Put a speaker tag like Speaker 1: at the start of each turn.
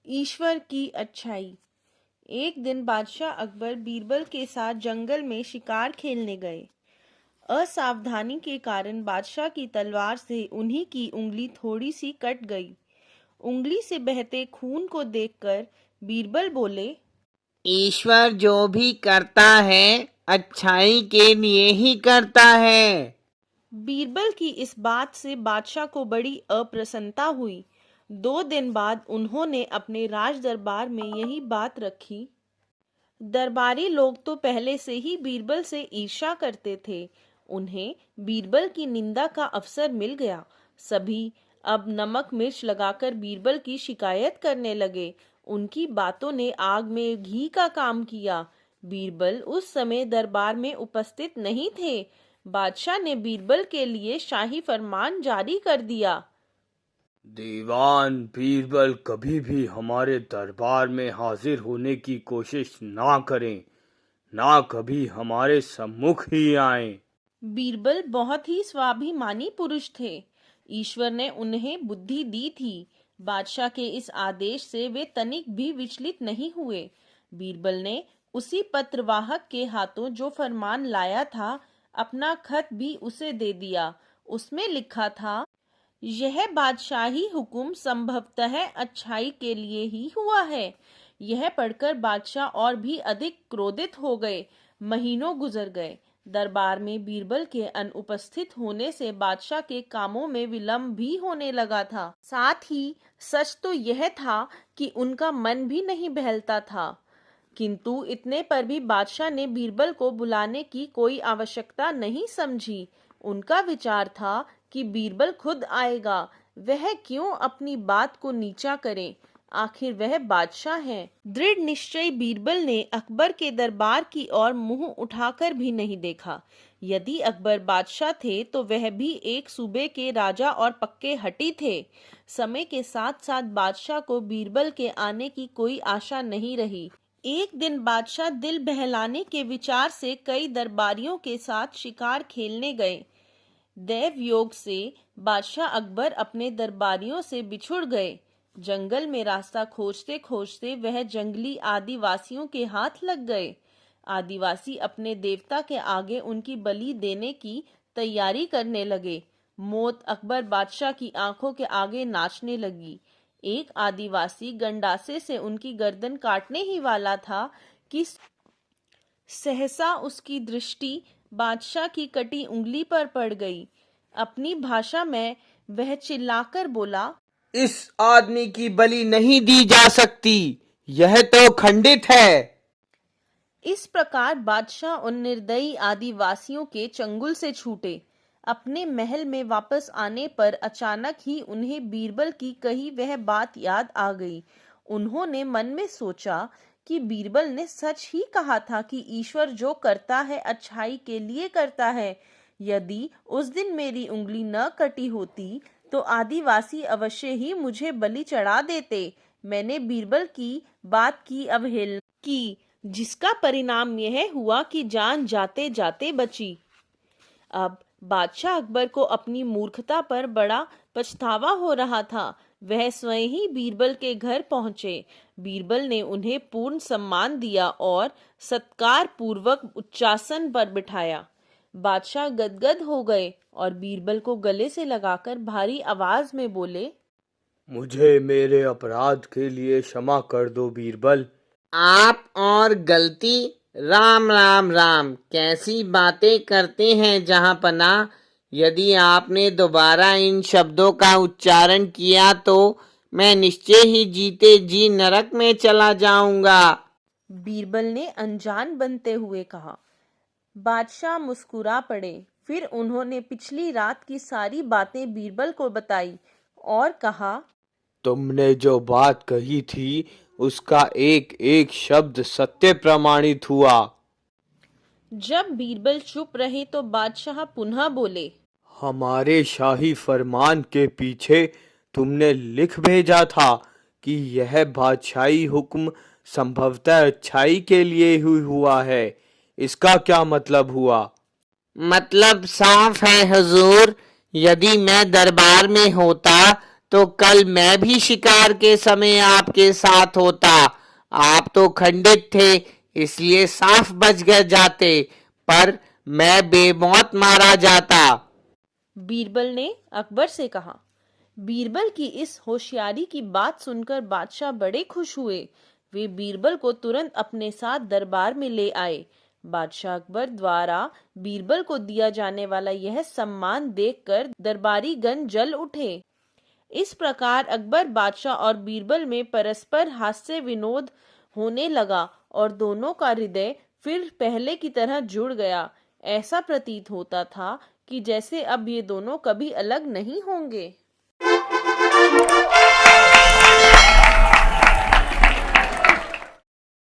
Speaker 1: ईश्वर की अच्छाई। एक दिन बादशाह अकबर बीरबल के साथ जंगल में शिकार खेलने गए। असावधानी के कारण बादशाह की तलवार से उन्हीं की उंगली थोड़ी सी कट गई। उंगली से बहते खून को देखकर बीरबल बोले,
Speaker 2: ईश्वर जो भी करता है अच्छाई के लिए ही करता है।
Speaker 1: बीरबल की इस बात से बादशाह को बड़ी अप्रसन्नता हुई। 2 दिन बाद उन्होंने अपने राज दरबार में यही बात रखी। दरबारी लोग तो पहले से ही बीरबल से ईर्ष्या करते थे। उन्हें बीरबल की निंदा का अवसर मिल गया। सभी अब नमक मिर्च लगाकर बीरबल की शिकायत करने लगे। उनकी बातों ने आग में घी का काम किया। बीरबल उस समय दरबार में उपस्थित नहीं थे। बादशाह ने बीरबल के लिए शाही फरमान जारी कर दिया।
Speaker 3: दीवान बीरबल कभी भी हमारे दरबार में हाजिर होने की कोशिश ना करें, ना कभी हमारे सम्मुख ही आए।
Speaker 1: बीरबल बहुत ही स्वाभिमानी पुरुष थे। ईश्वर ने उन्हें बुद्धि दी थी। बादशाह के इस आदेश से वे तनिक भी विचलित नहीं हुए। बीरबल ने उसी पत्रवाहक के हाथों जो फरमान लाया था, अपना खत भी उसे दे दिया। उसमें लिखा था, यह बादशाही हुक्म संभवतः अच्छाई के लिए ही हुआ है। यह पढ़कर बादशाह और भी अधिक क्रोधित हो गए। महीनों गुजर गए। दरबार में बीरबल के अनुपस्थित होने से बादशाह के कामों में विलंब भी होने लगा था। साथ ही सच तो यह था कि उनका मन भी नहीं बहलता था। किंतु इतने पर भी बादशाह ने बीरबल को बुलाने की कोई आवश्यकता नहीं समझी। उनका विचार था कि बीरबल खुद आएगा। वह क्यों अपनी बात को नीचा करे, आखिर वह बादशाह है। दृढ़ निश्चय बीरबल ने अकबर के दरबार की ओर मुंह उठाकर भी नहीं देखा। यदि अकबर बादशाह थे तो वह भी एक सूबे के राजा और पक्के हटी थे। समय के साथ साथ बादशाह को बीरबल के आने की कोई आशा नहीं रही। एक दिन बादशाह दिल बहलाने के विचार से कई दरबारियों के साथ शिकार खेलने गए। दैव योग से बादशाह अकबर अपने दरबारियों से बिछुड़ गए। जंगल में रास्ता खोजते खोजते वह जंगली आदिवासियों के हाथ लग गए। आदिवासी अपने देवता के आगे उनकी बलि देने की तैयारी करने लगे। मौत अकबर बादशाह की आंखों के आगे नाचने लगी। एक आदिवासी गंडासे से उनकी गर्दन काटने ही वाला था कि सहसा उसकी दृष्टि बादशाह की कटी उंगली पर पड़ गई। अपनी भाषा में वह चिल्लाकर बोला,
Speaker 2: इस आदमी की बलि नहीं दी जा सकती, यह तो खंडित है।
Speaker 1: इस प्रकार बादशाह उन निर्दयी आदिवासियों के चंगुल से छूटे। अपने महल में वापस आने पर अचानक ही उन्हें बीरबल की कही वह बात याद आ गई। उन्होंने मन में सोचा कि बीरबल ने सच ही कहा था कि ईश्वर जो करता है अच्छाई के लिए करता है। यदि उस दिन मेरी उंगली न कटी होती तो आदिवासी अवश्य ही मुझे बलि चढ़ा देते। मैंने बीरबल की बात की अवहेलना की, जिसका परिणाम यह हुआ कि जान जाते जाते बची। अब बादशाह अकबर को अपनी मूर्खता पर बड़ा पछतावा हो रहा था। वह स्वयं ही बीरबल के घर पहुंचे। बीरबल ने उन्हें पूर्ण सम्मान दिया और सत्कार पूर्वक उच्चासन पर बिठाया। बादशाह गदगद हो गए और बीरबल को गले से लगाकर भारी आवाज में बोले,
Speaker 3: मुझे मेरे अपराध के लिए क्षमा कर दो बीरबल।
Speaker 2: आप और गलती, राम राम राम, कैसी बातें करते हैं जहांपना। यदि आपने दोबारा इन शब्दों का उच्चारण किया तो मैं निश्चय ही जीते जी नरक में चला जाऊंगा।
Speaker 1: बीरबल ने अनजान बनते हुए कहा। बादशाह मुस्कुरा पड़े। फिर उन्होंने पिछली रात की सारी बातें बीरबल को बताई और कहा,
Speaker 3: तुमने जो बात कही थी उसका एक एक शब्द सत्य प्रमाणित हुआ।
Speaker 1: जब बीरबल चुप रहे तो बादशाह पुनः बोले,
Speaker 3: हमारे शाही फरमान के पीछे तुमने लिख भेजा था कि यह बादशाही हुक्म संभवतः अच्छाई के लिए ही हुआ है। इसका क्या मतलब हुआ?
Speaker 2: मतलब साफ है हुजूर, यदि मैं दरबार में होता तो कल मैं भी शिकार के समय आपके साथ होता। आप तो खंडित थे, इसलिए साफ बच गए जाते, पर मैं बेमौत मारा जाता।
Speaker 1: बीरबल ने अकबर से कहा। बीरबल की इस होशियारी की बात सुनकर बादशाह बड़े खुश हुए। वे बीरबल को तुरंत अपने साथ दरबार में ले आए। बादशाह अकबर द्वारा बीरबल को दिया जाने वाला यह सम्मान देखकर दरबारी गण जल उठे। इस प्रकार अकबर बादशाह और बीरबल में परस्पर हास्य विनोद होने लगा और दोनों का हृदय फिर पहले की तरह जुड़ गया। ऐसा प्रतीत होता था कि जैसे अब ये दोनों कभी अलग नहीं होंगे।